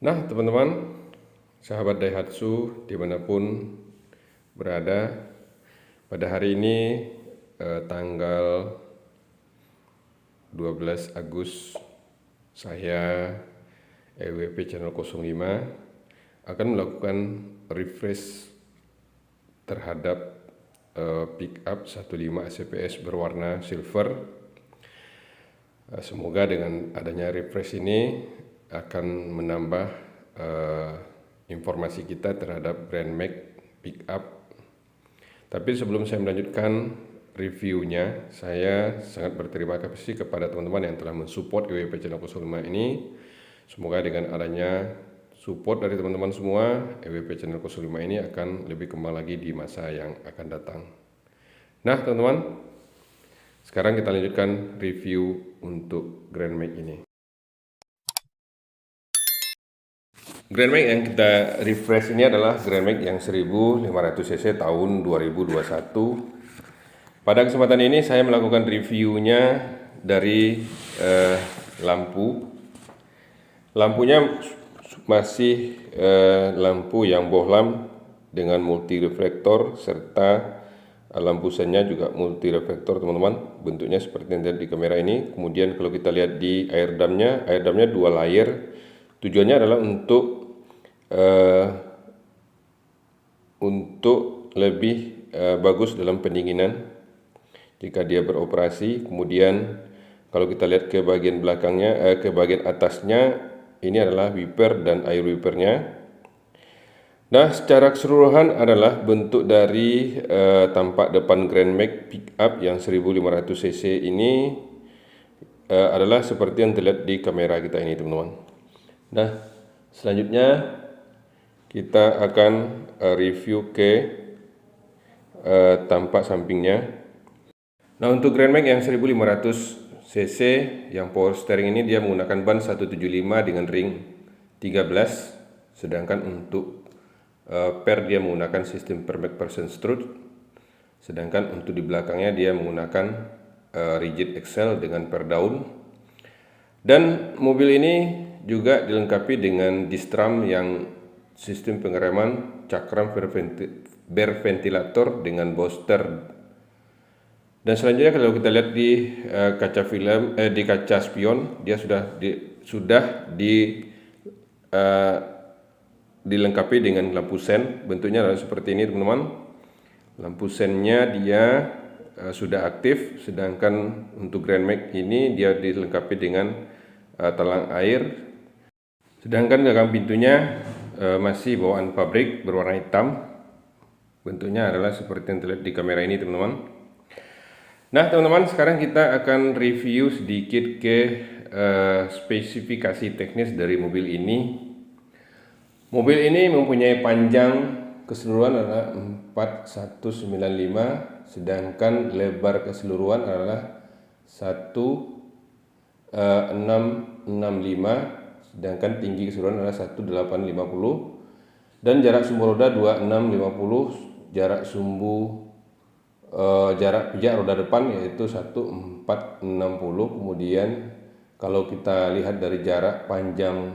Nah, teman-teman, sahabat Daihatsu dimanapun berada, pada hari ini tanggal 12 Agustus, saya EWP Channel 05 akan melakukan refresh terhadap pickup 15 ACPS berwarna silver. Semoga dengan adanya refresh ini akan menambah informasi kita terhadap Grand Max pickup. Tapi sebelum saya melanjutkan reviewnya, saya sangat berterima kasih kepada teman-teman yang telah mensupport EWP Channel 05 ini. Semoga dengan adanya support dari teman-teman semua, EWP Channel 05 ini akan lebih kembang lagi di masa yang akan datang. Nah, teman-teman, sekarang kita lanjutkan review untuk Grand Max ini. Grand Max yang kita refresh ini adalah Grand Max yang 1500 cc tahun 2021. Pada kesempatan ini saya melakukan reviewnya dari lampu. Lampunya masih lampu yang bohlam dengan multi reflektor serta lampu sennya juga multi reflektor, teman-teman. Bentuknya seperti yang terlihat di kamera ini. Kemudian kalau kita lihat di air damnya 2 layer. Tujuannya adalah untuk lebih bagus dalam pendinginan jika dia beroperasi. Kemudian kalau kita lihat ke bagian belakangnya, ke bagian atasnya, ini adalah wiper dan air wipernya. Nah, secara keseluruhan adalah bentuk dari tampak depan Grand Max pickup yang 1500 cc ini adalah seperti yang terlihat di kamera kita ini, teman-teman. Nah, selanjutnya kita akan review ke tampak sampingnya. Nah, untuk Grand Max yang 1500 cc yang power steering ini dia menggunakan ban 175 dengan ring 13, sedangkan untuk per dia menggunakan sistem per McPherson strut, sedangkan untuk di belakangnya dia menggunakan rigid axle dengan per daun. Dan mobil ini juga dilengkapi dengan distram yang sistem pengereman cakram berventilator dengan booster. Dan selanjutnya kalau kita lihat di kaca film di kaca spion, dia sudah dilengkapi dengan lampu sen. Bentuknya adalah seperti ini, teman-teman. Lampu sennya dia sudah aktif, sedangkan untuk Grand Max ini dia dilengkapi dengan talang air. Sedangkan gagang pintunya masih bawaan pabrik berwarna hitam. Bentuknya adalah seperti yang terlihat di kamera ini, teman-teman. Nah, teman-teman, sekarang kita akan review sedikit ke spesifikasi teknis dari mobil ini. Mobil ini mempunyai panjang keseluruhan adalah 4195, sedangkan lebar keseluruhan adalah 1665, sedangkan tinggi keseluruhan adalah 1850, dan jarak sumbu roda 2650, jarak pijak roda depan yaitu 1460. Kemudian kalau kita lihat dari jarak panjang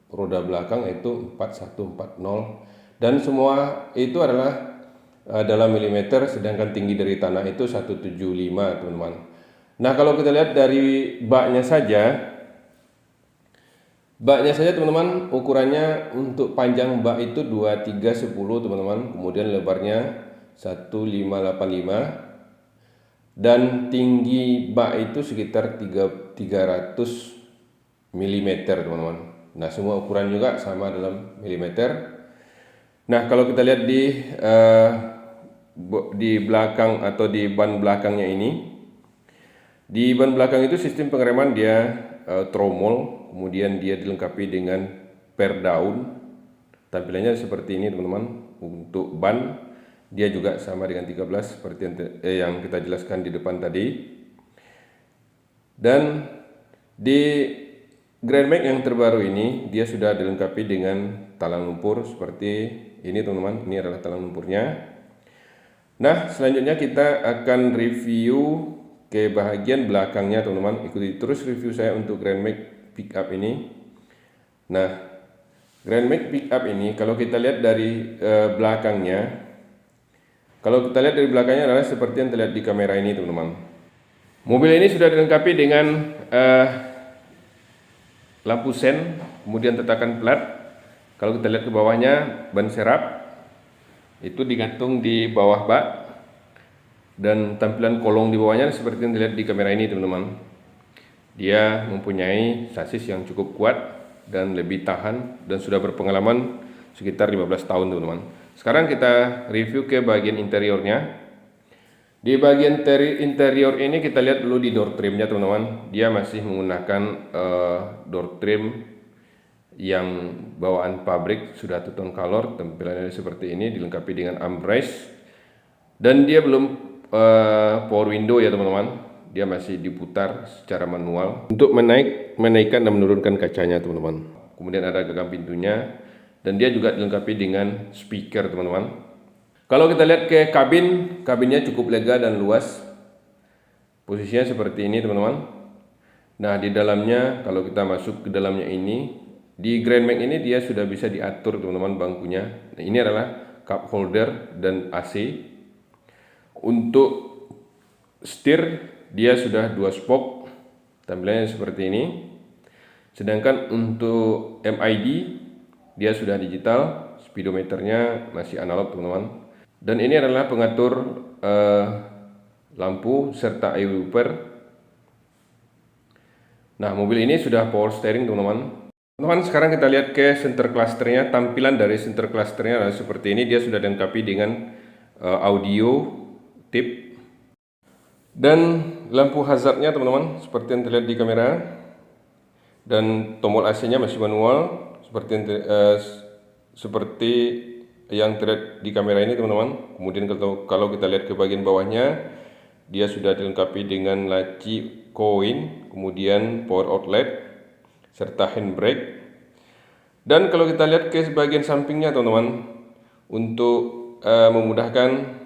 roda belakang yaitu 4140, dan semua itu adalah dalam milimeter, sedangkan tinggi dari tanah itu 175, teman-teman. Nah, kalau kita lihat dari baknya saja, teman-teman, ukurannya untuk panjang bak itu 2310, teman-teman. Kemudian lebarnya 1585, dan tinggi bak itu sekitar 300 mm, teman-teman. Nah, semua ukuran juga sama dalam milimeter. Nah, kalau kita lihat di belakang atau di ban belakangnya ini, di ban belakang itu sistem pengereman dia tromol, kemudian dia dilengkapi dengan per daun. Tampilannya seperti ini, teman-teman. Untuk ban dia juga sama dengan 13 seperti yang kita jelaskan di depan tadi. Dan di Grand Max yang terbaru ini dia sudah dilengkapi dengan talang lumpur seperti ini, teman-teman. Ini adalah talang lumpurnya. Nah, selanjutnya kita akan review ke bagian belakangnya, teman-teman. Ikuti terus review saya untuk Grand Max pickup ini. Nah, Grand Max pickup ini kalau kita lihat dari belakangnya, adalah seperti yang terlihat di kamera ini, teman-teman. Mobil ini sudah dilengkapi dengan lampu sen, kemudian tetakan plat. Kalau kita lihat ke bawahnya, ban serap itu digantung di bawah bak, dan tampilan kolong di bawahnya seperti yang terlihat di kamera ini, teman-teman. Dia mempunyai sasis yang cukup kuat dan lebih tahan dan sudah berpengalaman sekitar 15 tahun, teman-teman. Sekarang kita review ke bagian interiornya. Di bagian interior ini kita lihat dulu di door trimnya, teman-teman. Dia masih menggunakan door trim yang bawaan pabrik, sudah two tone color, tampilannya seperti ini, dilengkapi dengan armrest, dan dia belum power window ya, teman-teman. Dia masih diputar secara manual untuk menaikkan dan menurunkan kacanya, teman-teman. Kemudian ada gagang pintunya, dan dia juga dilengkapi dengan speaker, teman-teman. Kalau kita lihat ke kabinnya cukup lega dan luas. Posisinya seperti ini, teman-teman. Nah, di dalamnya, kalau kita masuk ke dalamnya ini, di Grand Max ini dia sudah bisa diatur, teman-teman, bangkunya. Nah, ini adalah cup holder dan AC. Untuk setir dia sudah 2 spoke, tampilannya seperti ini. Sedangkan untuk MID dia sudah digital, speedometernya masih analog, teman-teman. Dan ini adalah pengatur lampu serta eye wiper. Nah, mobil ini sudah power steering, teman-teman. Teman-teman, sekarang kita lihat ke center clusternya. Tampilan dari center clusternya adalah seperti ini. Dia sudah dilengkapi dengan audio tip dan lampu hazardnya, teman-teman, seperti yang terlihat di kamera. Dan tombol AC-nya masih manual, seperti yang terlihat di kamera ini, teman-teman. Kemudian kalau kita lihat ke bagian bawahnya, dia sudah dilengkapi dengan laci koin, kemudian power outlet, serta handbrake. Dan kalau kita lihat ke bagian sampingnya, teman-teman, untuk memudahkan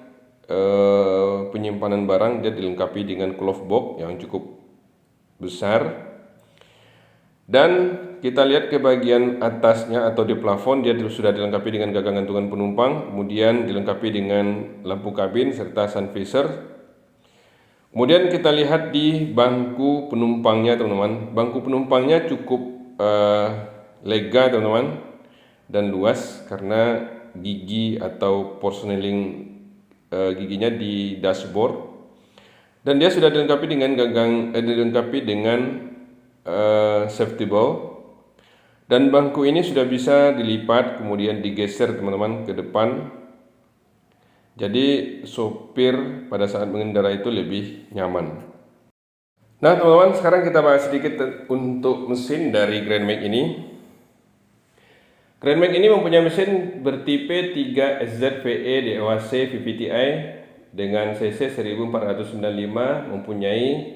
penyimpanan barang, dia dilengkapi dengan glove box yang cukup besar. Dan kita lihat ke bagian atasnya atau di plafon, dia sudah dilengkapi dengan gagang gantungan penumpang, kemudian dilengkapi dengan lampu kabin serta sun visor. Kemudian kita lihat di bangku penumpangnya, teman-teman. Bangku penumpangnya cukup lega, teman-teman, dan luas karena gigi atau portioning giginya di dashboard. Dan dia sudah dilengkapi dengan safety belt. Dan bangku ini sudah bisa dilipat kemudian digeser, teman-teman, ke depan. Jadi sopir pada saat mengendara itu lebih nyaman. Nah, teman-teman, sekarang kita bahas sedikit untuk mesin dari Grand Max ini. Grand Max ini mempunyai mesin bertipe 3SZVE DOHC VVTi dengan cc 1495, mempunyai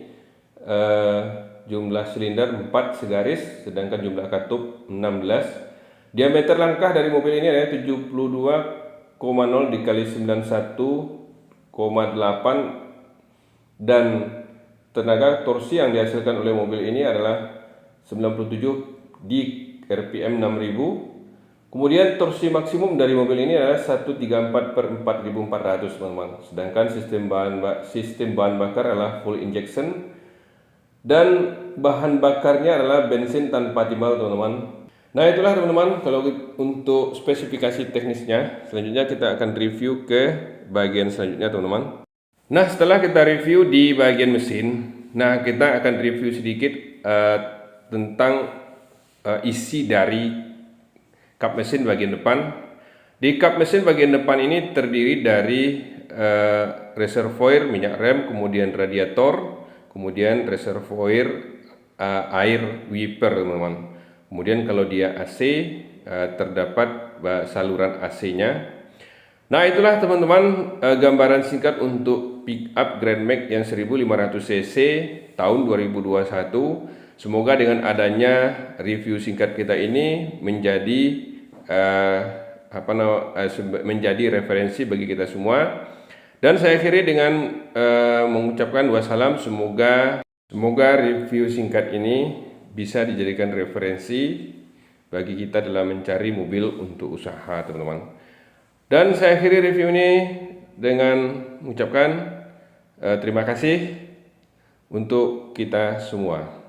jumlah silinder 4 segaris, sedangkan jumlah katup 16. Diameter langkah dari mobil ini adalah 72,0 dikali 91,8, dan tenaga torsi yang dihasilkan oleh mobil ini adalah 97 di RPM 6000. Kemudian torsi maksimum dari mobil ini adalah 134/4400, teman-teman. Sedangkan sistem bahan bakar adalah full injection, dan bahan bakarnya adalah bensin tanpa timbal, teman-teman. Nah, itulah, teman-teman, kalau untuk spesifikasi teknisnya. Selanjutnya kita akan review ke bagian selanjutnya, teman-teman. Nah, setelah kita review di bagian mesin, nah kita akan review sedikit tentang isi dari kap mesin bagian depan. Di kap mesin bagian depan ini terdiri dari reservoir minyak rem, kemudian radiator, kemudian reservoir air wiper, teman-teman. Kemudian kalau dia AC, terdapat saluran AC-nya. Nah, itulah, teman-teman, gambaran singkat untuk pick up Grand Max yang 1500 cc tahun 2021. Semoga dengan adanya review singkat kita ini menjadi menjadi referensi bagi kita semua. Dan saya akhiri dengan mengucapkan wassalam. Semoga review singkat ini bisa dijadikan referensi bagi kita dalam mencari mobil untuk usaha, teman-teman. Dan saya akhiri review ini dengan mengucapkan terima kasih untuk kita semua.